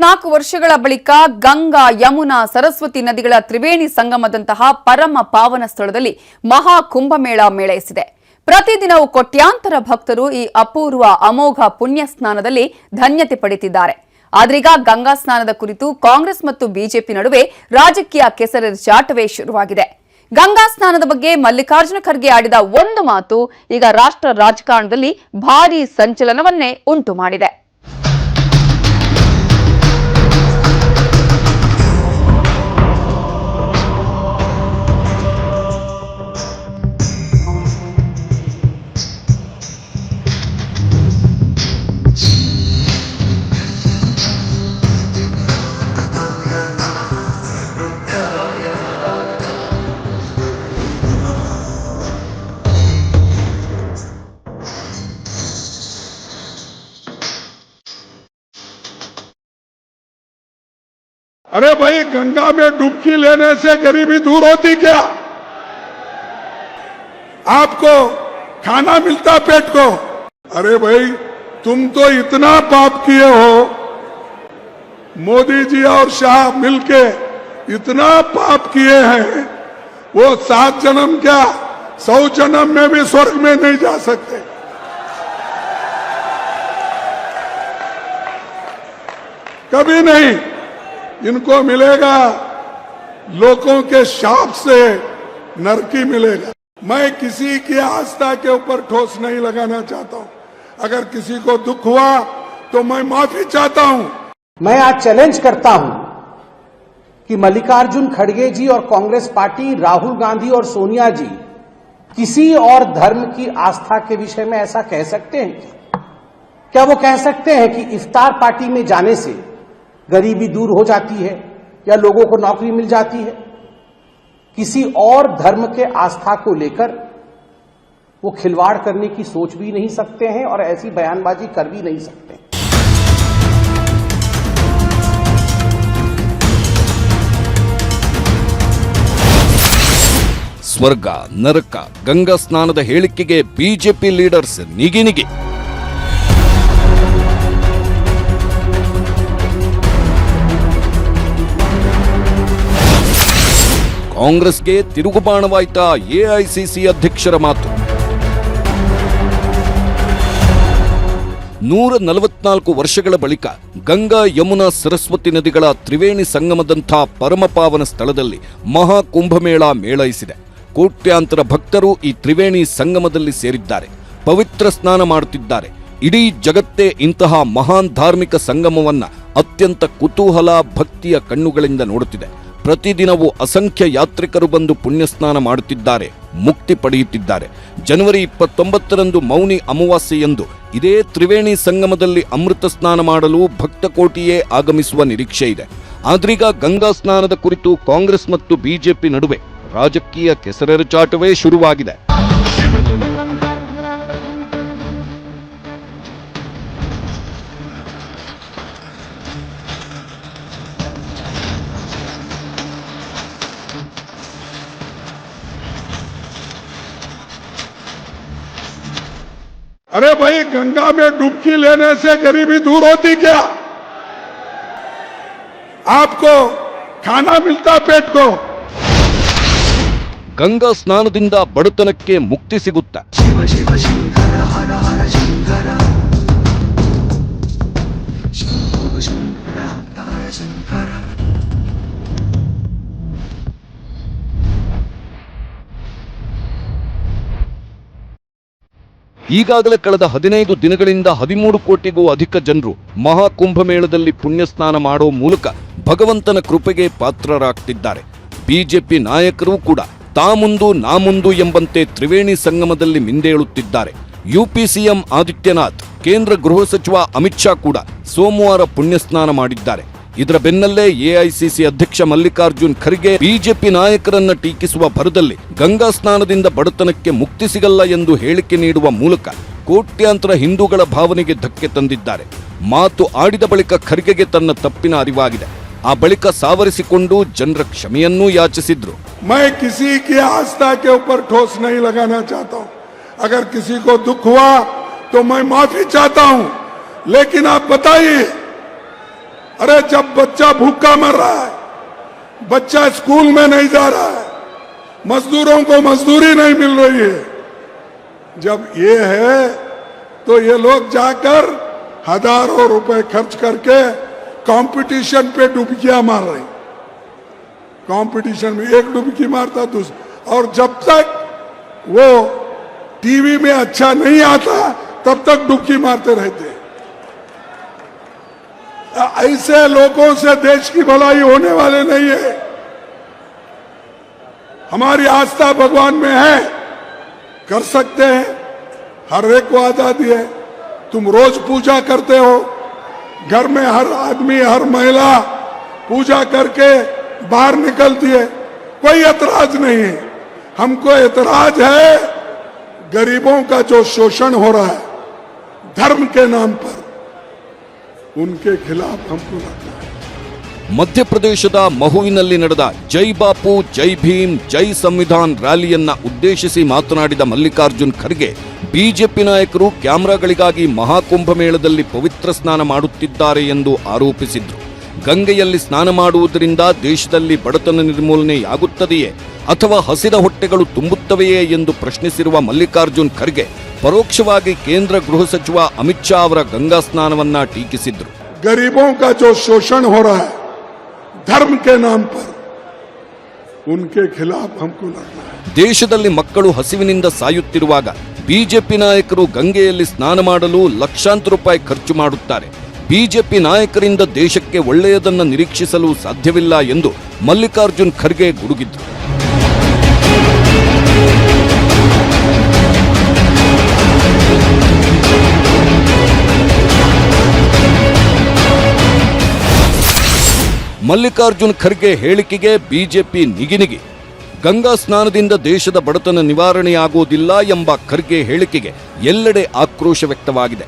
34 ವರ್ಷಗಳ ಬಳಿಕ ಗಂಗಾ ಯಮುನಾ ಸರಸ್ವತಿ ನದಿಗಳ ತ್ರಿವೇಣಿ ಸಂಗಮದಂತಹ ಪರಮ ಪಾವನ ಸ್ಥಳದಲ್ಲಿ ಮಹಾ ಕುಂಭಮೇಳ ಮೇಳೈಸಿದೆ. ಪ್ರತಿದಿನವೂ ಕೋಟ್ಯಾಂತರ ಭಕ್ತರು ಈ ಅಪೂರ್ವ ಅಮೋಘ ಪುಣ್ಯ ಸ್ನಾನದಲ್ಲಿ ಧನ್ಯತೆ ಪಡೆದಿದ್ದಾರೆ. ಆದ್ರೀಗ ಗಂಗಾ ಸ್ನಾನದ ಕುರಿತು ಕಾಂಗ್ರೆಸ್ ಮತ್ತು ಬಿಜೆಪಿ ನಡುವೆ ರಾಜಕೀಯ ಕೆಸರೆರಚಾಟವೇ ಶುರುವಾಗಿದೆ. ಗಂಗಾ ಸ್ನಾನದ ಬಗ್ಗೆ ಮಲ್ಲಿಕಾರ್ಜುನ ಖರ್ಗೆ ಆಡಿದ ಒಂದು ಮಾತು ಈಗ ರಾಷ್ಟ್ರ ರಾಜಕಾರಣದಲ್ಲಿ ಭಾರೀ ಸಂಚಲನವನ್ನೇ ಉಂಟು ಮಾಡಿದೆ. अरे भाई, गंगा में डुबकी लेने से गरीबी दूर होती क्या? आपको खाना मिलता पेट को? अरे भाई, तुम तो इतना पाप किए हो, मोदी जी और शाह मिलके इतना पाप किए हैं, वो 7 जन्म क्या 100 जन्म में भी स्वर्ग में नहीं जा सकते. कभी नहीं. इनको मिलेगा लोगों के शाप से नरकी मिलेगा. मैं किसी की आस्था के ऊपर ठोस नहीं लगाना चाहता हूं. अगर किसी को दुख हुआ तो मैं माफी चाहता हूं. मैं आज चैलेंज करता हूं कि मल्लिकार्जुन खड़गे जी और कांग्रेस पार्टी, राहुल गांधी और सोनिया जी किसी और धर्म की आस्था के विषय में ऐसा कह सकते हैं क्या? वो कह सकते हैं कि इफ्तार पार्टी में जाने से गरीबी दूर हो जाती है या लोगों को नौकरी मिल जाती है? किसी और धर्म के आस्था को लेकर वो खिलवाड़ करने की सोच भी नहीं सकते हैं और ऐसी बयानबाजी कर भी नहीं सकते. ಸ್ವರ್ಗ ನರಕ ಗಂಗಾ ಸ್ನಾನದ ಹೇಳಿಕೆಗೆ ಬಿಜೆಪಿ ಲೀಡರ್ಸ್ ನಿಗಿ ಕಾಂಗ್ರೆಸ್ಗೆ ತಿರುಗುಬಾಣವಾಯ್ತಾ ಎಐಸಿಸಿ ಅಧ್ಯಕ್ಷರ ಮಾತು. 144 ವರ್ಷಗಳ ಬಳಿಕ ಗಂಗಾ ಯಮುನಾ ಸರಸ್ವತಿ ನದಿಗಳ ತ್ರಿವೇಣಿ ಸಂಗಮದಂಥ ಪರಮಪಾವನ ಸ್ಥಳದಲ್ಲಿ ಮಹಾ ಕುಂಭಮೇಳ ಮೇಳೈಸಿದೆ. ಕೋಟ್ಯಾಂತರ ಭಕ್ತರು ಈ ತ್ರಿವೇಣಿ ಸಂಗಮದಲ್ಲಿ ಸೇರಿದ್ದಾರೆ, ಪವಿತ್ರ ಸ್ನಾನ ಮಾಡುತ್ತಿದ್ದಾರೆ. ಇಡೀ ಜಗತ್ತೇ ಇಂತಹ ಮಹಾನ್ ಧಾರ್ಮಿಕ ಸಂಗಮವನ್ನ ಅತ್ಯಂತ ಕುತೂಹಲ ಭಕ್ತಿಯ ಕಣ್ಣುಗಳಿಂದ ನೋಡುತ್ತಿದೆ. ಪ್ರತಿದಿನವೂ ಅಸಂಖ್ಯ ಯಾತ್ರಿಕರು ಬಂದು ಪುಣ್ಯಸ್ನಾನ ಮಾಡುತ್ತಿದ್ದಾರೆ, ಮುಕ್ತಿ ಪಡೆಯುತ್ತಿದ್ದಾರೆ. ಜನವರಿ 29ರಂದು ಮೌನಿ ಅಮಾವಾಸ್ಯೆಯಂದು ಇದೇ ತ್ರಿವೇಣಿ ಸಂಗಮದಲ್ಲಿ ಅಮೃತ ಸ್ನಾನ ಮಾಡಲು ಭಕ್ತಕೋಟಿಯೇ ಆಗಮಿಸುವ ನಿರೀಕ್ಷೆ ಇದೆ. ಆದ್ರೀಗ ಗಂಗಾ ಸ್ನಾನದ ಕುರಿತು ಕಾಂಗ್ರೆಸ್ ಮತ್ತು ಬಿಜೆಪಿ ನಡುವೆ ರಾಜಕೀಯ ಕೆಸರೆರಚಾಟವೇ ಶುರುವಾಗಿದೆ. अरे भाई, गंगा में डुबकी लेने से गरीबी दूर होती क्या? आपको खाना मिलता पेट को? ಗಂಗಾ ಸ್ನಾನದಿಂದ ಬಡತನಕ್ಕೆ ಮುಕ್ತಿ ಸಿಗುತ್ತಾ? ಈಗಾಗಲೇ ಕಳೆದ 15 ದಿನಗಳಿಂದ 13 ಕೋಟಿಗೂ ಅಧಿಕ ಜನರು ಮಹಾಕುಂಭಮೇಳದಲ್ಲಿ ಪುಣ್ಯಸ್ನಾನ ಮಾಡೋ ಮೂಲಕ ಭಗವಂತನ ಕೃಪೆಗೆ ಪಾತ್ರರಾಗ್ತಿದ್ದಾರೆ. ಬಿಜೆಪಿ ನಾಯಕರು ಕೂಡ ತಾ ಮುಂದು ನಾ ಮುಂದು ಎಂಬಂತೆ ತ್ರಿವೇಣಿ ಸಂಗಮದಲ್ಲಿ ಮಿಂದೇಳುತ್ತಿದ್ದಾರೆ. ಯುಪಿ ಸಿಎಂ ಆದಿತ್ಯನಾಥ್, ಕೇಂದ್ರ ಗೃಹ ಸಚಿವ ಅಮಿತ್ ಶಾ ಕೂಡ ಸೋಮವಾರ ಪುಣ್ಯಸ್ನಾನ ಮಾಡಿದ್ದಾರೆ. ಇದರ ಬೆನ್ನಲ್ಲೇ ಎಐಸಿಸಿ ಅಧ್ಯಕ್ಷ ಮಲ್ಲಿಕಾರ್ಜುನ್ ಖರ್ಗೆ ಬಿಜೆಪಿ ನಾಯಕರನ್ನ ಟೀಕಿಸುವ ಭರದಲ್ಲಿ ಗಂಗಾ ಸ್ನಾನದಿಂದ ಬಡತನಕ್ಕೆ ಮುಕ್ತಿ ಸಿಗಲ್ಲ ಎಂದು ಹೇಳಿಕೆ ನೀಡುವ ಮೂಲಕ ಕೋಟ್ಯಾಂತರ ಹಿಂದೂಗಳ ಭಾವನೆಗೆ ಧಕ್ಕೆ ತಂದಿದ್ದಾರೆ. ಮಾತು ಆಡಿದ ಬಳಿಕ ಖರ್ಗೆಗೆ ತನ್ನ ತಪ್ಪಿನ ಅರಿವಾಗಿದೆ. ಆ ಬಳಿಕ ಸಾವರಿಸಿಕೊಂಡು ಜನರ ಕ್ಷಮೆಯನ್ನೂ ಯಾಚಿಸಿದ್ರು. मैं किसी की आस्था के ऊपर ठोस नहीं लगाना चाहता हूं. अगर किसी को दुख हुआ तो मैं माफी चाहता हूं. लेकिन आप बताइए, अरे जब बच्चा भूखा मर रहा है, बच्चा स्कूल में नहीं जा रहा है, मजदूरों को मजदूरी नहीं मिल रही है, जब ये है तो ये लोग जाकर हजारों रुपए खर्च करके कंपटीशन पे डुबकियां मार रहे। कंपटीशन में एक डुबकी मारता दूसरा, और जब तक वो टीवी में अच्छा नहीं आता तब तक डुबकी मारते रहते। ऐसे लोगों से देश की भलाई होने वाले नहीं है। हमारी आस्था भगवान में है, कर सकते हैं, हर एक को आजादी है। तुम रोज पूजा करते हो, घर में हर आदमी हर महिला पूजा करके बाहर निकलती है, कोई एतराज नहीं है। हमको एतराज है गरीबों का जो शोषण हो रहा है धर्म के नाम पर, उनके खिलाफ हमको लड़ना है। ಮಧ್ಯಪ್ರದೇಶದ ಮಹುವಿನಲ್ಲಿ ನಡೆದ ಜೈ ಬಾಪು ಜೈ ಭೀಮ್ ಜೈ ಸಂವಿಧಾನ್ ರ್ಯಾಲಿಯನ್ನ ಉದ್ದೇಶಿಸಿ ಮಾತನಾಡಿದ ಮಲ್ಲಿಕಾರ್ಜುನ್ ಖರ್ಗೆ ಬಿಜೆಪಿ ನಾಯಕರು ಕ್ಯಾಮೆರಾಗಳಿಗಾಗಿ ಮಹಾಕುಂಭಮೇಳದಲ್ಲಿ ಪವಿತ್ರ ಸ್ನಾನ ಮಾಡುತ್ತಿದ್ದಾರೆ ಎಂದು ಆರೋಪಿಸಿದ್ರು. ಗಂಗೆಯಲ್ಲಿ ಸ್ನಾನ ಮಾಡುವುದರಿಂದ ದೇಶದಲ್ಲಿ ಬಡತನ ನಿರ್ಮೂಲನೆಯಾಗುತ್ತದೆಯೇ ಅಥವಾ ಹಸಿದ ಹೊಟ್ಟೆಗಳು ತುಂಬುತ್ತವೆಯೇ ಎಂದು ಪ್ರಶ್ನಿಸಿರುವ ಮಲ್ಲಿಕಾರ್ಜುನ್ ಖರ್ಗೆ ಪರೋಕ್ಷವಾಗಿ ಕೇಂದ್ರ ಗೃಹ ಸಚಿವ ಅಮಿತ್ ಶಾ ಅವರ ಗಂಗಾ ಸ್ನಾನವನ್ನ ಟೀಕಿಸಿದ್ರು. गरीबों का जो शोषण हो रहा है धर्म के नाम पर, उनके खिलाफ हमको लड़ना है. ದೇಶದಲ್ಲಿ ಮಕ್ಕಳು ಹಸಿವಿನಿಂದ ಸಾಯುತ್ತಿರುವಾಗ ಬಿಜೆಪಿ ನಾಯಕರು ಗಂಗೆಯಲ್ಲಿ ಸ್ನಾನ ಮಾಡಲು ಲಕ್ಷಾಂತರ ರೂಪಾಯಿ ಖರ್ಚು ಮಾಡುತ್ತಾರೆ. ಬಿಜೆಪಿ ನಾಯಕರಿಂದ ದೇಶಕ್ಕೆ ಒಳ್ಳೆಯದನ್ನು ನಿರೀಕ್ಷಿಸಲು ಸಾಧ್ಯವಿಲ್ಲ ಎಂದು ಮಲ್ಲಿಕಾರ್ಜುನ್ ಖರ್ಗೆ ಗುಡುಗಿದ್ರು. ಮಲ್ಲಿಕಾರ್ಜುನ್ ಖರ್ಗೆ ಹೇಳಿಕೆಗೆ ಬಿಜೆಪಿ ನಿಗಿನಿಗಿ. ಗಂಗಾ ಸ್ನಾನದಿಂದ ದೇಶದ ಬಡತನ ನಿವಾರಣೆಯಾಗುವುದಿಲ್ಲ ಎಂಬ ಖರ್ಗೆ ಹೇಳಿಕೆಗೆ ಎಲ್ಲೆಡೆ ಆಕ್ರೋಶ ವ್ಯಕ್ತವಾಗಿದೆ.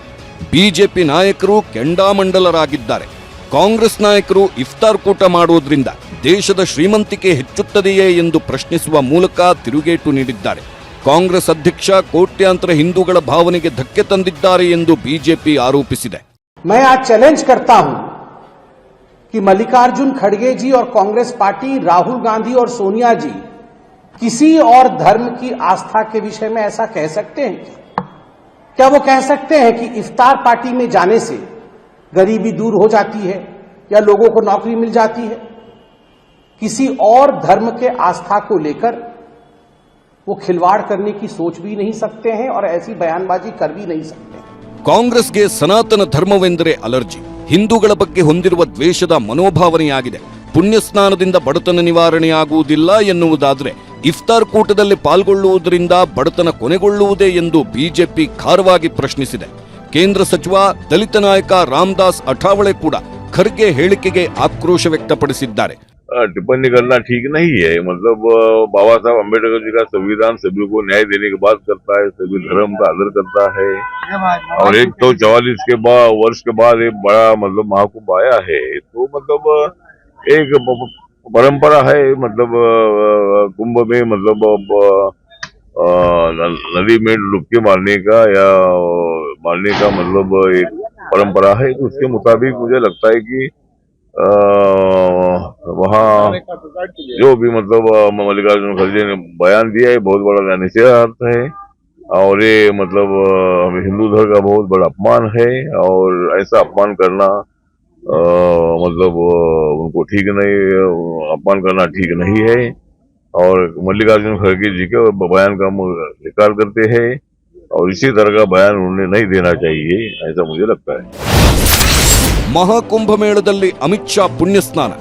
ಬಿಜೆಪಿ ನಾಯಕರು ಕೆಂಡಾಮಂಡಲರಾಗಿದ್ದಾರೆ. ಕಾಂಗ್ರೆಸ್ ನಾಯಕರು ಇಫ್ತಾರ್ ಕೂಟ ಮಾಡುವುದರಿಂದ ದೇಶದ ಶ್ರೀಮಂತಿಕೆ ಹೆಚ್ಚುತ್ತದೆಯೇ ಎಂದು ಪ್ರಶ್ನಿಸುವ ಮೂಲಕ ತಿರುಗೇಟು ನೀಡಿದ್ದಾರೆ. ಕಾಂಗ್ರೆಸ್ ಅಧ್ಯಕ್ಷ ಕೋಟ್ಯಾಂತರ ಹಿಂದೂಗಳ ಭಾವನೆಗೆ ಧಕ್ಕೆ ತಂದಿದ್ದಾರೆ ಎಂದು ಬಿಜೆಪಿ ಆರೋಪಿಸಿದೆ. मैं आज चैलेंज करता हूं कि मल्लिकार्जुन खड़गे जी और कांग्रेस पार्टी, राहुल गांधी और सोनिया जी किसी और धर्म की आस्था के विषय में ऐसा कह सकते हैं? क्या वो कह सकते हैं कि इफ्तार पार्टी में जाने से गरीबी दूर हो जाती है या लोगों को नौकरी मिल जाती है? किसी और धर्म के आस्था को लेकर वो खिलवाड़ करने की सोच भी नहीं सकते हैं और ऐसी बयानबाजी कर भी नहीं सकते हैं. ಕಾಂಗ್ರೆಸ್ಗೆ ಸನಾತನ ಧರ್ಮವೆಂದರೆ ಅಲರ್ಜಿ. ಹಿಂದೂಗಳ ಬಗ್ಗೆ ಹೊಂದಿರುವ ದ್ವೇಷದ ಮನೋಭಾವನೆಯಾಗಿದೆ. ಪುಣ್ಯ ಸ್ನಾನದಿಂದ ಬಡತನ ನಿವಾರಣೆಯಾಗುವುದಿಲ್ಲ ಎನ್ನುವುದಾದರೆ ಇಫ್ತಾರ್ ಕೂಟದಲ್ಲಿ ಪಾಲ್ಗೊಳ್ಳುವುದರಿಂದ ಬಡತನ ಕೊನೆಗೊಳ್ಳುವುದೇ ಎಂದು ಬಿಜೆಪಿ ಖಾರವಾಗಿ ಪ್ರಶ್ನಿಸಿದೆ. ಕೇಂದ್ರ ಸಚಿವ ದಲಿತ ನಾಯಕ ರಾಮದಾಸ್ ಅಠಾವಳೆ ಕೂಡ ಖರ್ಗೆ ಹೇಳಿಕೆಗೆ ಆಕ್ರೋಶ ವ್ಯಕ್ತಪಡಿಸಿದ್ದಾರೆ. टिप्पणी करना ठीक नहीं है. मतलब बाबा साहब अम्बेडकर जी का संविधान सभी को न्याय देने की बात करता है, सभी धर्म का आदर करता है, और 144 के वर्ष के बाद एक बड़ा मतलब महाकुंभ आया है, तो मतलब एक परंपरा है. मतलब कुंभ में मतलब नदी में डुबकी मारने का या मारने का मतलब एक परंपरा है. तो उसके मुताबिक मुझे लगता है कि वहाँ जो भी मतलब मल्लिकार्जुन खड़गे ने बयान दिया है बहुत बड़ा निषेधार्थ है, और ये मतलब हिंदू धर्म का बहुत बड़ा अपमान है, और ऐसा अपमान करना मतलब उनको ठीक नहीं, अपमान करना ठीक नहीं है, और मल्लिकार्जुन खड़गे जी के बयान का हम स्वीकार करते हैं, और इसी तरह का बयान उन्हें नहीं देना चाहिए, ऐसा मुझे लगता है. ಮಹಾಕುಂಭಮೇಳದಲ್ಲಿ ಅಮಿತ್ ಶಾ ಪುಣ್ಯಸ್ನಾನ.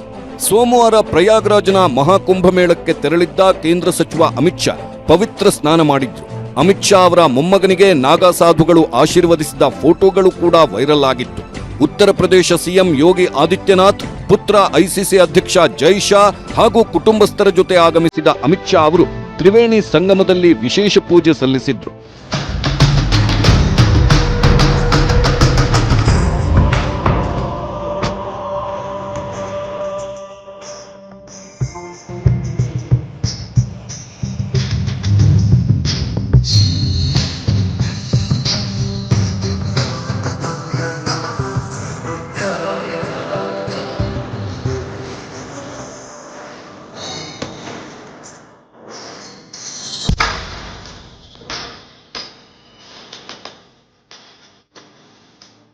ಸೋಮವಾರ ಪ್ರಯಾಗ್ರಾಜ್ನ ಮಹಾಕುಂಭಮೇಳಕ್ಕೆ ತೆರಳಿದ್ದ ಕೇಂದ್ರ ಸಚಿವ ಅಮಿತ್ ಶಾ ಪವಿತ್ರ ಸ್ನಾನ ಮಾಡಿದ್ರು. ಅಮಿತ್ ಶಾ ಅವರ ಮೊಮ್ಮಗನಿಗೆ ನಾಗಾ ಸಾಧುಗಳು ಆಶೀರ್ವದಿಸಿದ ಫೋಟೋಗಳು ಕೂಡ ವೈರಲ್ ಆಗಿತ್ತು. ಉತ್ತರ ಪ್ರದೇಶ ಸಿಎಂ ಯೋಗಿ ಆದಿತ್ಯನಾಥ್, ಪುತ್ರ ಐಸಿಸಿ ಅಧ್ಯಕ್ಷ ಜೈ ಶಾ ಹಾಗೂ ಕುಟುಂಬಸ್ಥರ ಜೊತೆ ಆಗಮಿಸಿದ ಅಮಿತ್ ಶಾ ಅವರು ತ್ರಿವೇಣಿ ಸಂಗಮದಲ್ಲಿ ವಿಶೇಷ ಪೂಜೆ ಸಲ್ಲಿಸಿದ್ರು.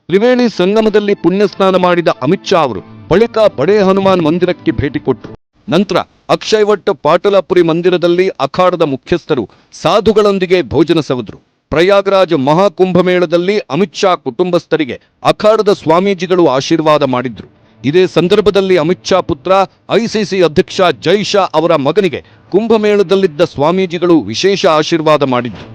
ತ್ರಿವೇಣಿ ಸಂಗಮದಲ್ಲಿ ಪುಣ್ಯಸ್ನಾನ ಮಾಡಿದ ಅಮಿತ್ ಶಾ ಅವರು ಬಳಿಕ ಬಡೇ ಹನುಮಾನ್ ಮಂದಿರಕ್ಕೆ ಭೇಟಿ ಕೊಟ್ಟರು. ನಂತರ ಅಕ್ಷಯವಟ್ ಪಾಟಲಾಪುರಿ ಮಂದಿರದಲ್ಲಿ ಅಖಾಡದ ಮುಖ್ಯಸ್ಥರು ಸಾಧುಗಳೊಂದಿಗೆ ಭೋಜನ ಸವಿದ್ರು. ಪ್ರಯಾಗ್ರಾಜ್ ಮಹಾಕುಂಭಮೇಳದಲ್ಲಿ ಅಮಿತ್ ಶಾ ಕುಟುಂಬಸ್ಥರಿಗೆ ಅಖಾಡದ ಸ್ವಾಮೀಜಿಗಳು ಆಶೀರ್ವಾದ ಮಾಡಿದ್ರು. ಇದೇ ಸಂದರ್ಭದಲ್ಲಿ ಅಮಿತ್ ಶಾ ಪುತ್ರ ಐಸಿಸಿ ಅಧ್ಯಕ್ಷ ಜೈ ಶಾ ಅವರ ಮಗನಿಗೆ ಕುಂಭಮೇಳದಲ್ಲಿದ್ದ ಸ್ವಾಮೀಜಿಗಳು ವಿಶೇಷ ಆಶೀರ್ವಾದ ಮಾಡಿದ್ರು.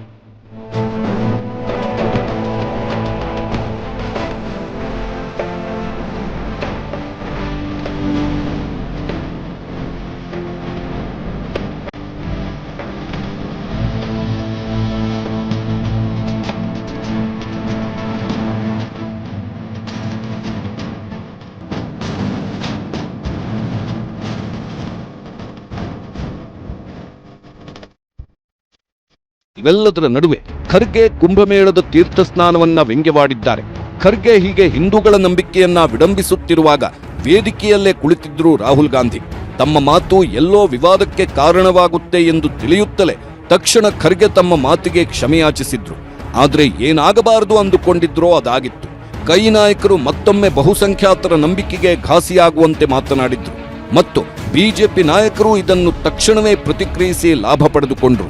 ಇವೆಲ್ಲದರ ನಡುವೆ ಖರ್ಗೆ ಕುಂಭಮೇಳದ ತೀರ್ಥ ಸ್ನಾನವನ್ನ ವ್ಯಂಗ್ಯವಾಡಿದ್ದಾರೆ. ಖರ್ಗೆ ಹೀಗೆ ಹಿಂದೂಗಳ ನಂಬಿಕೆಯನ್ನ ವಿಡಂಬಿಸುತ್ತಿರುವಾಗ ವೇದಿಕೆಯಲ್ಲೇ ಕುಳಿತಿದ್ರು ರಾಹುಲ್ ಗಾಂಧಿ. ತಮ್ಮ ಮಾತು ಎಲ್ಲೋ ವಿವಾದಕ್ಕೆ ಕಾರಣವಾಗುತ್ತೆ ಎಂದು ತಿಳಿಯುತ್ತಲೇ ತಕ್ಷಣ ಖರ್ಗೆ ತಮ್ಮ ಮಾತಿಗೆ ಕ್ಷಮೆಯಾಚಿಸಿದ್ರು. ಆದ್ರೆ ಏನಾಗಬಾರದು ಅಂದುಕೊಂಡಿದ್ರೋ ಅದಾಗಿತ್ತು. ಕೈ ನಾಯಕರು ಮತ್ತೊಮ್ಮೆ ಬಹುಸಂಖ್ಯಾತರ ನಂಬಿಕೆಗೆ ಘಾಸಿಯಾಗುವಂತೆ ಮಾತನಾಡಿದ್ರು ಮತ್ತು ಬಿಜೆಪಿ ನಾಯಕರು ಇದನ್ನು ತಕ್ಷಣವೇ ಪ್ರತಿಕ್ರಿಯಿಸಿ ಲಾಭ ಪಡೆದುಕೊಂಡ್ರು.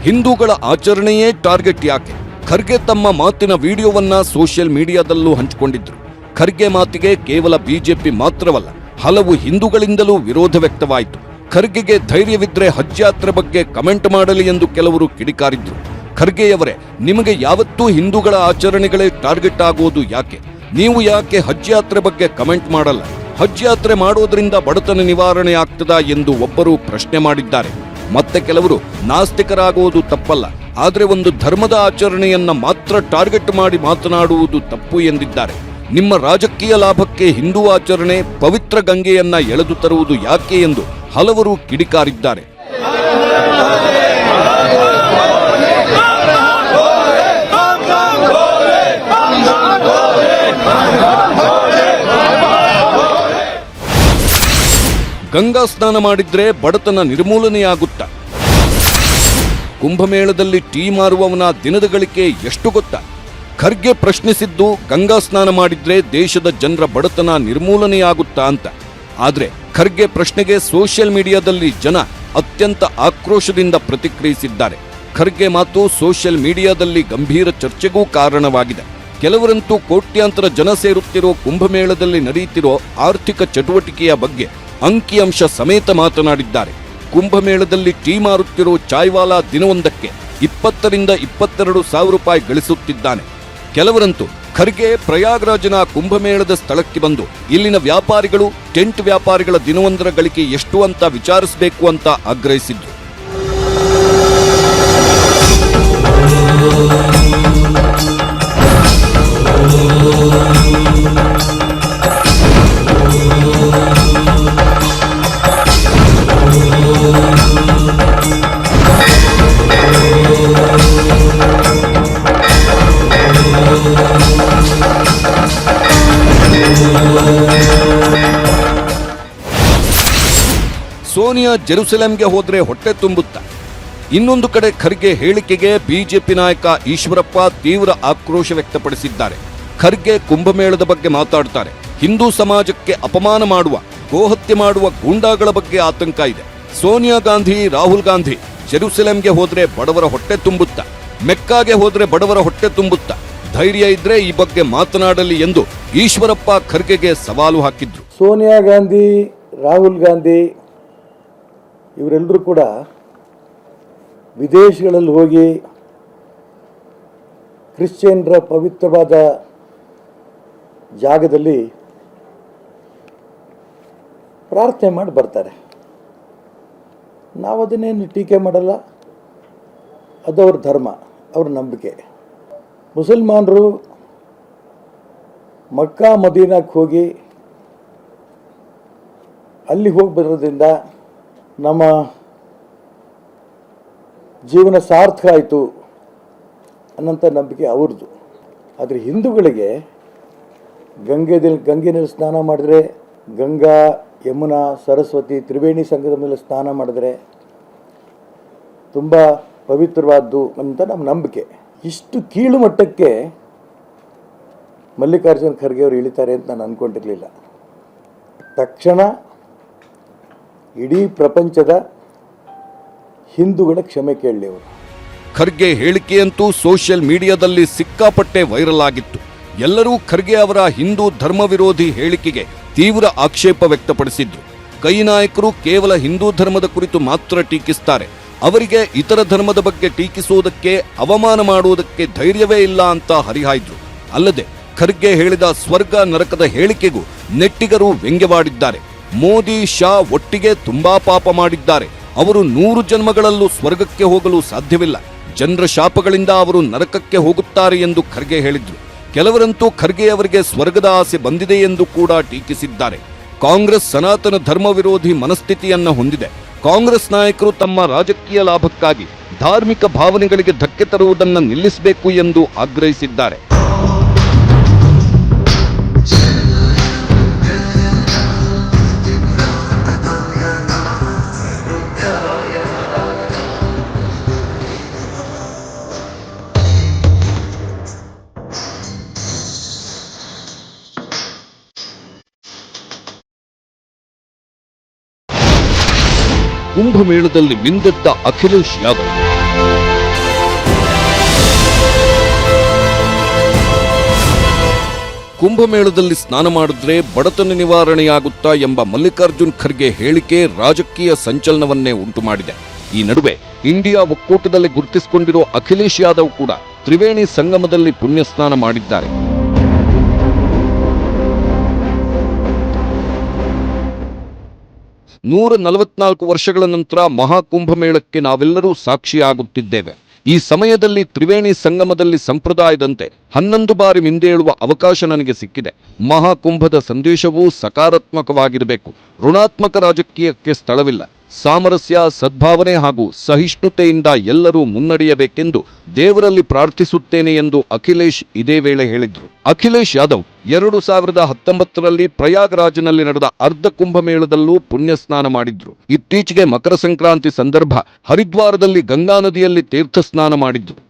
ಹಿಂದೂಗಳ ಆಚರಣೆಯೇ ಟಾರ್ಗೆಟ್ ಯಾಕೆ? ಖರ್ಗೆ ತಮ್ಮ ಮಾತಿನ ವಿಡಿಯೋವನ್ನ ಸೋಷಿಯಲ್ ಮೀಡಿಯಾದಲ್ಲೂ ಹಂಚಿಕೊಂಡಿದ್ರು. ಖರ್ಗೆ ಮಾತಿಗೆ ಕೇವಲ ಬಿಜೆಪಿ ಮಾತ್ರವಲ್ಲ, ಹಲವು ಹಿಂದೂಗಳಿಂದಲೂ ವಿರೋಧ ವ್ಯಕ್ತವಾಯಿತು. ಖರ್ಗೆಗೆ ಧೈರ್ಯವಿದ್ರೆ ಹಜ್ ಯಾತ್ರೆ ಬಗ್ಗೆ ಕಮೆಂಟ್ ಮಾಡಲಿ ಎಂದು ಕೆಲವರು ಕಿಡಿಕಾರಿದ್ರು. ಖರ್ಗೆಯವರೇ, ನಿಮಗೆ ಯಾವತ್ತೂ ಹಿಂದೂಗಳ ಆಚರಣೆಗಳೇ ಟಾರ್ಗೆಟ್ ಆಗೋದು ಯಾಕೆ? ನೀವು ಯಾಕೆ ಹಜ್ ಯಾತ್ರೆ ಬಗ್ಗೆ ಕಮೆಂಟ್ ಮಾಡಲ್ಲ? ಹಜ್ ಯಾತ್ರೆ ಮಾಡೋದ್ರಿಂದ ಬಡತನ ನಿವಾರಣೆ ಆಗ್ತದಾ ಎಂದು ಒಬ್ಬರು ಪ್ರಶ್ನೆ ಮಾಡಿದ್ದಾರೆ. ಮತ್ತೆ ಕೆಲವರು ನಾಸ್ತಿಕರಾಗುವುದು ತಪ್ಪಲ್ಲ, ಆದರೆ ಒಂದು ಧರ್ಮದ ಆಚರಣೆಯನ್ನ ಮಾತ್ರ ಟಾರ್ಗೆಟ್ ಮಾಡಿ ಮಾತನಾಡುವುದು ತಪ್ಪು ಎಂದಿದ್ದಾರೆ. ನಿಮ್ಮ ರಾಜಕೀಯ ಲಾಭಕ್ಕೆ ಹಿಂದೂ ಆಚರಣೆ ಪವಿತ್ರ ಗಂಗೆಯನ್ನ ಎಳೆದು ತರುವುದು ಯಾಕೆ ಎಂದು ಹಲವರು ಕಿಡಿಕಾರಿದ್ದಾರೆ. ಗಂಗಾ ಸ್ನಾನ ಮಾಡಿದ್ರೆ ಬಡತನ ನಿರ್ಮೂಲನೆಯಾಗುತ್ತಾ? ಕುಂಭಮೇಳದಲ್ಲಿ ಟೀ ಮಾರುವವನ ದಿನದ ಗಳಿಕೆ ಎಷ್ಟು ಗೊತ್ತಾ? ಖರ್ಗೆ ಪ್ರಶ್ನಿಸಿದ್ದು ಗಂಗಾ ಸ್ನಾನ ಮಾಡಿದ್ರೆ ದೇಶದ ಜನರ ಬಡತನ ನಿರ್ಮೂಲನೆಯಾಗುತ್ತಾ ಅಂತ. ಆದ್ರೆ ಖರ್ಗೆ ಪ್ರಶ್ನೆಗೆ ಸೋಷಿಯಲ್ ಮೀಡಿಯಾದಲ್ಲಿ ಜನ ಅತ್ಯಂತ ಆಕ್ರೋಶದಿಂದ ಪ್ರತಿಕ್ರಿಯಿಸಿದ್ದಾರೆ. ಖರ್ಗೆ ಮಾತು ಸೋಷಿಯಲ್ ಮೀಡಿಯಾದಲ್ಲಿ ಗಂಭೀರ ಚರ್ಚೆಗೂ ಕಾರಣವಾಗಿದೆ. ಕೆಲವರಂತೂ ಕೋಟ್ಯಾಂತರ ಜನ ಸೇರುತ್ತಿರೋ ಕುಂಭಮೇಳದಲ್ಲಿ ನಡೆಯುತ್ತಿರೋ ಆರ್ಥಿಕ ಚಟುವಟಿಕೆಯ ಬಗ್ಗೆ ಅಂಕಿಅಂಶ ಸಮೇತ ಮಾತನಾಡಿದ್ದಾರೆ. ಕುಂಭಮೇಳದಲ್ಲಿ ಟೀ ಮಾರುತ್ತಿರೋ ಚಾಯ್ವಾಲಾ ದಿನವೊಂದಕ್ಕೆ 20 ರಿಂದ 22 ಸಾವಿರ ರೂಪಾಯಿ ಗಳಿಸುತ್ತಿದ್ದಾನೆ. ಕೆಲವರಂತೂ ಖರ್ಗೆ ಪ್ರಯಾಗ್ರಾಜ್ನ ಕುಂಭಮೇಳದ ಸ್ಥಳಕ್ಕೆ ಬಂದು ಇಲ್ಲಿನ ವ್ಯಾಪಾರಿಗಳು, ಟೆಂಟ್ ವ್ಯಾಪಾರಿಗಳ ದಿನವೊಂದರ ಗಳಿಕೆ ಎಷ್ಟು ಅಂತ ವಿಚಾರಿಸಬೇಕು ಅಂತ ಆಗ್ರಹಿಸಿದ್ರು. ಸೋನಿಯಾ ಜೆರುಸಲೆಂಗೆ ಹೋದ್ರೆ ಹೊಟ್ಟೆ ತುಂಬುತ್ತಾ? ಇನ್ನೊಂದು ಕಡೆ ಖರ್ಗೆ ಹೇಳಿಕೆಗೆ ಬಿಜೆಪಿ ನಾಯಕ ಈಶ್ವರಪ್ಪ ತೀವ್ರ ಆಕ್ರೋಶ ವ್ಯಕ್ತಪಡಿಸಿದ್ದಾರೆ. ಖರ್ಗೆ ಕುಂಭಮೇಳದ ಬಗ್ಗೆ ಮಾತಾಡ್ತಾರೆ. ಹಿಂದೂ ಸಮಾಜಕ್ಕೆ ಅಪಮಾನ ಮಾಡುವ, ಗೋಹತ್ಯೆ ಮಾಡುವ ಗೂಂಡಾಗಳ ಬಗ್ಗೆ ಆತಂಕ ಇದೆ. ಸೋನಿಯಾ ಗಾಂಧಿ, ರಾಹುಲ್ ಗಾಂಧಿ ಜೆರುಸಲೆಂಗೆ ಹೋದ್ರೆ ಬಡವರ ಹೊಟ್ಟೆ ತುಂಬುತ್ತಾ? ಮೆಕ್ಕಾಗೆ ಹೋದ್ರೆ ಬಡವರ ಹೊಟ್ಟೆ ತುಂಬುತ್ತಾ? ಧೈರ್ಯ ಇದ್ರೆ ಈ ಬಗ್ಗೆ ಮಾತನಾಡಲಿ ಎಂದು ಈಶ್ವರಪ್ಪ ಖರ್ಗೆಗೆ ಸವಾಲು ಹಾಕಿದ್ರು. ಸೋನಿಯಾ ಗಾಂಧಿ, ರಾಹುಲ್ ಗಾಂಧಿ ಇವರೆಲ್ಲರೂ ಕೂಡ ವಿದೇಶಗಳಲ್ಲಿ ಹೋಗಿ ಕ್ರಿಶ್ಚಿಯನ್ರ ಪವಿತ್ರವಾದ ಜಾಗದಲ್ಲಿ ಪ್ರಾರ್ಥನೆ ಮಾಡಿ ಬರ್ತಾರೆ. ನಾವು ಅದನ್ನೇನು ಟೀಕೆ ಮಾಡಲ್ಲ, ಅದು ಅವ್ರ ಧರ್ಮ, ಅವ್ರ ನಂಬಿಕೆ. ಮುಸಲ್ಮಾನರು ಮಕ್ಕಾ ಮದೀನಾಕ್ಕೆ ಹೋಗಿ ಅಲ್ಲಿ ಹೋಗಿ ಬರೋದ್ರಿಂದ ನಮ್ಮ ಜೀವನ ಸಾರ್ಥಕ ಆಯಿತು ಅನ್ನೋಂಥ ನಂಬಿಕೆ ಅವ್ರದ್ದು. ಆದರೆ ಹಿಂದೂಗಳಿಗೆ ಗಂಗೆನಲ್ಲಿ ಸ್ನಾನ ಮಾಡಿದ್ರೆ, ಗಂಗಾ ಯಮುನಾ ಸರಸ್ವತಿ ತ್ರಿವೇಣಿ ಸಂಗಮದಲ್ಲಿ ಸ್ನಾನ ಮಾಡಿದ್ರೆ ತುಂಬ ಪವಿತ್ರವಾದ್ದು ಅಂತ ನಮ್ಮ ನಂಬಿಕೆ. ಇಷ್ಟು ಕೀಳು ಮಟ್ಟಕ್ಕೆ ಮಲ್ಲಿಕಾರ್ಜುನ್ ಖರ್ಗೆ ಅವರು ಇಳಿತಾರೆ ಅಂತ ನಾನು ಅಂದ್ಕೊಂಡಿರಲಿಲ್ಲ. ತಕ್ಷಣ ಇಡೀ ಪ್ರಪಂಚದ ಹಿಂದೂಗಳ ಕ್ಷಮೆ ಕೇಳಲಿ ಅವರು. ಖರ್ಗೆ ಹೇಳಿಕೆಯಂತೂ ಸೋಷಿಯಲ್ ಮೀಡಿಯಾದಲ್ಲಿ ಸಿಕ್ಕಾಪಟ್ಟೆ ವೈರಲ್ ಆಗಿತ್ತು. ಎಲ್ಲರೂ ಖರ್ಗೆ ಅವರ ಹಿಂದೂ ಧರ್ಮ ವಿರೋಧಿ ಹೇಳಿಕೆಗೆ ತೀವ್ರ ಆಕ್ಷೇಪ ವ್ಯಕ್ತಪಡಿಸಿದ್ರು. ಕೈ ನಾಯಕರು ಕೇವಲ ಹಿಂದೂ ಧರ್ಮದ ಕುರಿತು ಮಾತ್ರ ಟೀಕಿಸ್ತಾರೆ, ಅವರಿಗೆ ಇತರ ಧರ್ಮದ ಬಗ್ಗೆ ಟೀಕಿಸುವುದಕ್ಕೆ, ಅವಮಾನ ಮಾಡುವುದಕ್ಕೆ ಧೈರ್ಯವೇ ಇಲ್ಲ ಅಂತ ಹರಿಹಾಯ್ದ್ರು. ಅಲ್ಲದೆ ಖರ್ಗೆ ಹೇಳಿದ ಸ್ವರ್ಗ ನರಕದ ಹೇಳಿಕೆಗೂ ನೆಟ್ಟಿಗರು ವ್ಯಂಗ್ಯವಾಡಿದ್ದಾರೆ. ಮೋದಿ ಶಾ ಒಟ್ಟಿಗೆ ತುಂಬಾ ಪಾಪ ಮಾಡಿದ್ದಾರೆ, ಅವರು 100 ಜನ್ಮಗಳಲ್ಲೂ ಸ್ವರ್ಗಕ್ಕೆ ಹೋಗಲು ಸಾಧ್ಯವಿಲ್ಲ, ಜನರ ಶಾಪಗಳಿಂದ ಅವರು ನರಕಕ್ಕೆ ಹೋಗುತ್ತಾರೆ ಎಂದು ಖರ್ಗೆ ಹೇಳಿದ್ರು. ಕೆಲವರಂತೂ ಖರ್ಗೆ ಅವರಿಗೆ ಸ್ವರ್ಗದ ಆಸೆ ಬಂದಿದೆ ಎಂದು ಕೂಡ ಟೀಕಿಸಿದ್ದಾರೆ. ಕಾಂಗ್ರೆಸ್ ಸನಾತನ ಧರ್ಮ ವಿರೋಧಿ ಮನಸ್ಥಿತಿಯನ್ನ ಹೊಂದಿದೆ. ಕಾಂಗ್ರೆಸ್ ನಾಯಕರು ತಮ್ಮ ರಾಜಕೀಯ ಲಾಭಕ್ಕಾಗಿ ಧಾರ್ಮಿಕ ಭಾವನೆಗಳಿಗೆ ಧಕ್ಕೆ ತರುವುದನ್ನು ನಿಲ್ಲಿಸಬೇಕು ಎಂದು ಆಗ್ರಹಿಸಿದ್ದಾರೆ. ಕುಂಭಮೇಳದಲ್ಲಿ ಮಿಂದೆದ್ದ ಅಖಿಲೇಶ್ ಯಾದವ್. ಕುಂಭಮೇಳದಲ್ಲಿ ಸ್ನಾನ ಮಾಡಿದ್ರೆ ಬಡತನ ನಿವಾರಣೆಯಾಗುತ್ತಾ ಎಂಬ ಮಲ್ಲಿಕಾರ್ಜುನ್ ಖರ್ಗೆ ಹೇಳಿಕೆ ರಾಜಕೀಯ ಸಂಚಲನವನ್ನೇ ಉಂಟು ಮಾಡಿದೆ. ಈ ನಡುವೆ ಇಂಡಿಯಾ ಒಕ್ಕೂಟದಲ್ಲಿ ಗುರುತಿಸಿಕೊಂಡಿರೋ ಅಖಿಲೇಶ್ ಯಾದವ್ ಕೂಡ ತ್ರಿವೇಣಿ ಸಂಗಮದಲ್ಲಿ ಪುಣ್ಯ ಸ್ನಾನ ಮಾಡಿದ್ದಾರೆ. ನೂರ 44 ವರ್ಷಗಳ ನಂತರ ಮಹಾಕುಂಭಮೇಳಕ್ಕೆ ನಾವೆಲ್ಲರೂ ಸಾಕ್ಷಿಯಾಗುತ್ತಿದ್ದೇವೆ. ಈ ಸಮಯದಲ್ಲಿ ತ್ರಿವೇಣಿ ಸಂಗಮದಲ್ಲಿ ಸಂಪ್ರದಾಯದಂತೆ 11 ಬಾರಿ ಮಿಂದೇಳುವ ಅವಕಾಶ ನನಗೆ ಸಿಕ್ಕಿದೆ. ಮಹಾಕುಂಭದ ಸಂದೇಶವೂ ಸಕಾರಾತ್ಮಕವಾಗಿರಬೇಕು. ಋಣಾತ್ಮಕ ರಾಜಕೀಯಕ್ಕೆ ಸ್ಥಳವಿಲ್ಲ. ಸಾಮರಸ್ಯ, ಸದ್ಭಾವನೆ ಹಾಗೂ ಸಹಿಷ್ಣುತೆಯಿಂದ ಎಲ್ಲರೂ ಮುನ್ನಡೆಯಬೇಕೆಂದು ದೇವರಲ್ಲಿ ಪ್ರಾರ್ಥಿಸುತ್ತೇನೆ ಎಂದು ಅಖಿಲೇಶ್ ಇದೇ ವೇಳೆ ಹೇಳಿದರು. ಅಖಿಲೇಶ್ ಯಾದವ್ 2019ರಲ್ಲಿ ಪ್ರಯಾಗ್ರಾಜ್ನಲ್ಲಿ ನಡೆದ ಅರ್ಧ ಕುಂಭಮೇಳದಲ್ಲೂ ಪುಣ್ಯ ಸ್ನಾನ ಮಾಡಿದ್ರು. ಇತ್ತೀಚೆಗೆ ಮಕರ ಸಂಕ್ರಾಂತಿ ಸಂದರ್ಭ ಹರಿದ್ವಾರದಲ್ಲಿ ಗಂಗಾ ನದಿಯಲ್ಲಿ ತೀರ್ಥ ಸ್ನಾನ ಮಾಡಿದ್ರು.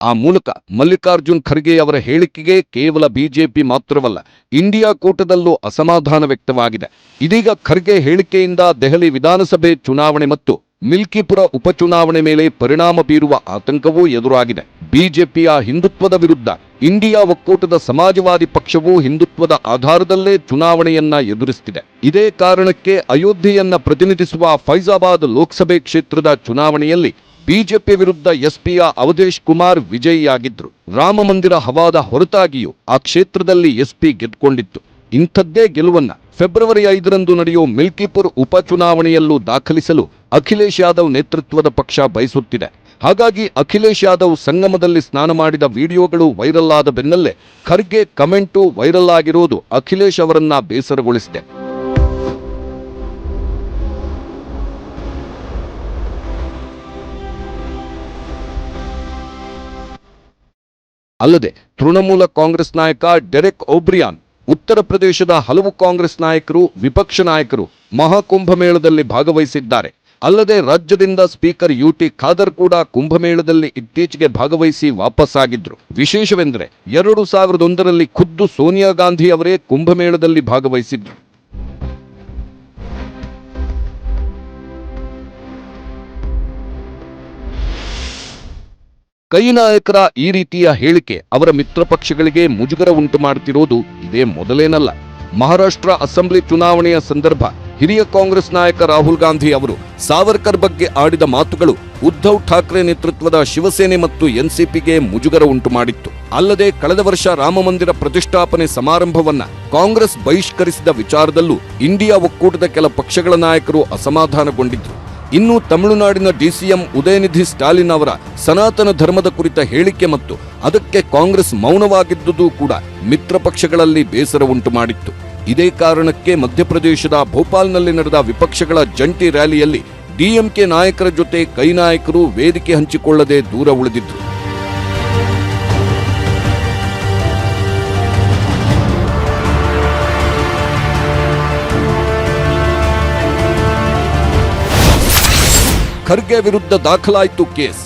ಆ ಮೂಲಕ ಮಲ್ಲಿಕಾರ್ಜುನ್ ಖರ್ಗೆ ಅವರ ಹೇಳಿಕೆಗೆ ಕೇವಲ ಬಿಜೆಪಿ ಮಾತ್ರವಲ್ಲ, ಇಂಡಿಯಾ ಕೂಟದಲ್ಲೂ ಅಸಮಾಧಾನ ವ್ಯಕ್ತವಾಗಿದೆ. ಇದೀಗ ಖರ್ಗೆ ಹೇಳಿಕೆಯಿಂದ ದೆಹಲಿ ವಿಧಾನಸಭೆ ಚುನಾವಣೆ ಮತ್ತು ಮಿಲ್ಕಿಪುರ ಉಪಚುನಾವಣೆ ಮೇಲೆ ಪರಿಣಾಮ ಬೀರುವ ಆತಂಕವೂ ಎದುರಾಗಿದೆ. ಬಿಜೆಪಿಯ ಹಿಂದುತ್ವದ ವಿರುದ್ಧ ಇಂಡಿಯಾ ಒಕ್ಕೂಟದ ಸಮಾಜವಾದಿ ಪಕ್ಷವು ಹಿಂದುತ್ವದ ಆಧಾರದಲ್ಲೇ ಚುನಾವಣೆಯನ್ನ ಎದುರಿಸುತ್ತಿದೆ. ಇದೇ ಕಾರಣಕ್ಕೆ ಅಯೋಧ್ಯೆಯನ್ನ ಪ್ರತಿನಿಧಿಸುವ ಫೈಜಾಬಾದ್ ಲೋಕಸಭೆ ಕ್ಷೇತ್ರದ ಚುನಾವಣೆಯಲ್ಲಿ ಬಿಜೆಪಿ ವಿರುದ್ಧ ಎಸ್ಪಿಯ ಅವಧೇಶ್ ಕುಮಾರ್ ವಿಜಯಿಯಾಗಿದ್ರು. ರಾಮ ಮಂದಿರ ಹವಾದ ಹೊರತಾಗಿಯೂ ಆ ಕ್ಷೇತ್ರದಲ್ಲಿ ಎಸ್ಪಿ ಗೆದ್ದುಕೊಂಡಿತ್ತು. ಇಂಥದ್ದೇ ಗೆಲುವನ್ನ ಫೆಬ್ರವರಿ 5ರಂದು ನಡೆಯುವ ಮಿಲ್ಕಿಪುರ್ ಉಪಚುನಾವಣೆಯಲ್ಲೂ ದಾಖಲಿಸಲು ಅಖಿಲೇಶ್ ಯಾದವ್ ನೇತೃತ್ವದ ಪಕ್ಷ ಬಯಸುತ್ತಿದೆ. ಹಾಗಾಗಿ ಅಖಿಲೇಶ್ ಯಾದವ್ ಸಂಗಮದಲ್ಲಿ ಸ್ನಾನ ಮಾಡಿದ ವಿಡಿಯೋಗಳು ವೈರಲ್ ಆದ ಬೆನ್ನಲ್ಲೇ ಖರ್ಗೆ ಕಮೆಂಟು ವೈರಲ್ ಆಗಿರೋದು ಅಖಿಲೇಶ್ ಅವರನ್ನ ಬೇಸರಗೊಳಿಸಿದೆ. ಅಲ್ಲದೆ ತೃಣಮೂಲ ಕಾಂಗ್ರೆಸ್ ನಾಯಕ ಡೆರೆಕ್ ಓಬ್ರಿಯಾನ್, ಉತ್ತರ ಪ್ರದೇಶದ ಹಲವು ಕಾಂಗ್ರೆಸ್ ನಾಯಕರು, ವಿಪಕ್ಷ ನಾಯಕರು ಮಹಾಕುಂಭಮೇಳದಲ್ಲಿ ಭಾಗವಹಿಸಿದ್ದಾರೆ. ಅಲ್ಲದೆ ರಾಜ್ಯದಿಂದ ಸ್ಪೀಕರ್ ಯುಟಿ ಖಾದರ್ ಕೂಡ ಕುಂಭಮೇಳದಲ್ಲಿ ಇತ್ತೀಚೆಗೆ ಭಾಗವಹಿಸಿ ವಾಪಸ್ಸಾಗಿದ್ರು. ವಿಶೇಷವೆಂದರೆ 2001ರಲ್ಲಿ ಖುದ್ದು ಸೋನಿಯಾ ಗಾಂಧಿ ಅವರೇ ಕುಂಭಮೇಳದಲ್ಲಿ ಭಾಗವಹಿಸಿದ್ರು. ಕೈ ನಾಯಕರ ಈ ರೀತಿಯ ಹೇಳಿಕೆ ಅವರ ಮಿತ್ರ ಪಕ್ಷಗಳಿಗೆ ಮುಜುಗರ ಉಂಟು ಮಾಡುತ್ತಿರುವುದು ಇದೇ ಮೊದಲೇನಲ್ಲ. ಮಹಾರಾಷ್ಟ್ರ ಅಸೆಂಬ್ಲಿ ಚುನಾವಣೆಯ ಸಂದರ್ಭ ಹಿರಿಯ ಕಾಂಗ್ರೆಸ್ ನಾಯಕ ರಾಹುಲ್ ಗಾಂಧಿ ಅವರು ಸಾವರ್ಕರ್ ಬಗ್ಗೆ ಆಡಿದ ಮಾತುಗಳು ಉದ್ಧವ್ ಠಾಕ್ರೆ ನೇತೃತ್ವದ ಶಿವಸೇನೆ ಮತ್ತು ಎನ್ಸಿಪಿಗೆ ಮುಜುಗರ ಉಂಟು ಮಾಡಿತ್ತು. ಅಲ್ಲದೆ ಕಳೆದ ವರ್ಷ ರಾಮಮಂದಿರ ಪ್ರತಿಷ್ಠಾಪನೆ ಸಮಾರಂಭವನ್ನ ಕಾಂಗ್ರೆಸ್ ಬಹಿಷ್ಕರಿಸಿದ ವಿಚಾರದಲ್ಲೂ ಇಂಡಿಯಾ ಒಕ್ಕೂಟದ ಕೆಲ ಪಕ್ಷಗಳ ನಾಯಕರು ಅಸಮಾಧಾನಗೊಂಡಿದ್ರು. ಇನ್ನು ತಮಿಳುನಾಡಿನ ಡಿಸಿಎಂ ಉದಯನಿಧಿ ಸ್ಟಾಲಿನ್ ಅವರ ಸನಾತನ ಧರ್ಮದ ಕುರಿತ ಹೇಳಿಕೆ ಮತ್ತು ಅದಕ್ಕೆ ಕಾಂಗ್ರೆಸ್ ಮೌನವಾಗಿದ್ದುದು ಕೂಡ ಮಿತ್ರ ಪಕ್ಷಗಳಲ್ಲಿ ಬೇಸರ ಉಂಟು ಮಾಡಿತ್ತು. ಇದೇ ಕಾರಣಕ್ಕೆ ಮಧ್ಯಪ್ರದೇಶದ ಭೋಪಾಲ್ನಲ್ಲಿ ನಡೆದ ವಿಪಕ್ಷಗಳ ಜಂಟಿ ರ್ಯಾಲಿಯಲ್ಲಿ ಡಿಎಂಕೆ ನಾಯಕರ ಜೊತೆ ಕೈ ನಾಯಕರು ವೇದಿಕೆ ಹಂಚಿಕೊಳ್ಳದೆ ದೂರ ಉಳಿದಿದ್ರು. ಖರ್ಗೆ ವಿರುದ್ಧ ದಾಖಲಾಯಿತು ಕೇಸ್.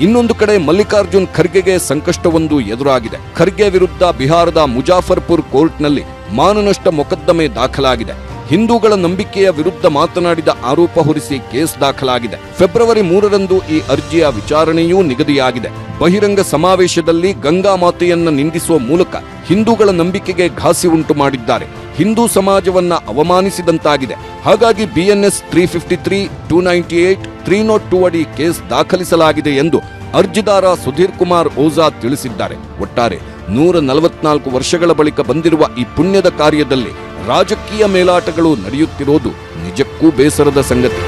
ಇನ್ನೊಂದು ಕಡೆ ಮಲ್ಲಿಕಾರ್ಜುನ್ ಖರ್ಗೆಗೆ ಸಂಕಷ್ಟವೊಂದು ಎದುರಾಗಿದೆ. ಖರ್ಗೆ ವಿರುದ್ಧ ಬಿಹಾರದ ಮುಜಾಫರ್ಪುರ್ ಕೋರ್ಟ್ನಲ್ಲಿ ಮಾನನಷ್ಟ ಮೊಕದ್ದಮೆ ದಾಖಲಾಗಿದೆ. ಹಿಂದೂಗಳ ನಂಬಿಕೆಯ ವಿರುದ್ಧ ಮಾತನಾಡಿದ ಆರೋಪ ಹೊರಿಸಿ ಕೇಸ್ ದಾಖಲಾಗಿದೆ. ಫೆಬ್ರವರಿ 3ರಂದು ಈ ಅರ್ಜಿಯ ವಿಚಾರಣೆಯೂ ನಿಗದಿಯಾಗಿದೆ. ಬಹಿರಂಗ ಸಮಾವೇಶದಲ್ಲಿ ಗಂಗಾ ಮಾತೆಯನ್ನ ನಿಂದಿಸುವ ಮೂಲಕ ಹಿಂದೂಗಳ ನಂಬಿಕೆಗೆ ಘಾಸಿ ಉಂಟು ಮಾಡಿದ್ದಾರೆ. ಹಿಂದೂ ಸಮಾಜವನ್ನ ಅವಮಾನಿಸಿದಂತಾಗಿದೆ. ಹಾಗಾಗಿ ಬಿಎನ್ಎಸ್ 353, 298, 302 ಅಡಿ ಕೇಸ್ ದಾಖಲಿಸಲಾಗಿದೆ ಎಂದು ಅರ್ಜಿದಾರ ಸುಧೀರ್ ಕುಮಾರ್ ಓಜಾ ತಿಳಿಸಿದ್ದಾರೆ. ಒಟ್ಟಾರೆ 144 ವರ್ಷಗಳ ಬಳಿಕ ಬಂದಿರುವ ಈ ಪುಣ್ಯದ ಕಾರ್ಯದಲ್ಲಿ ರಾಜಕೀಯ ಮೇಲಾಟಗಳು ನಡೆಯುತ್ತಿರೋದು ನಿಜಕ್ಕೂ ಬೇಸರದ ಸಂಗತಿ.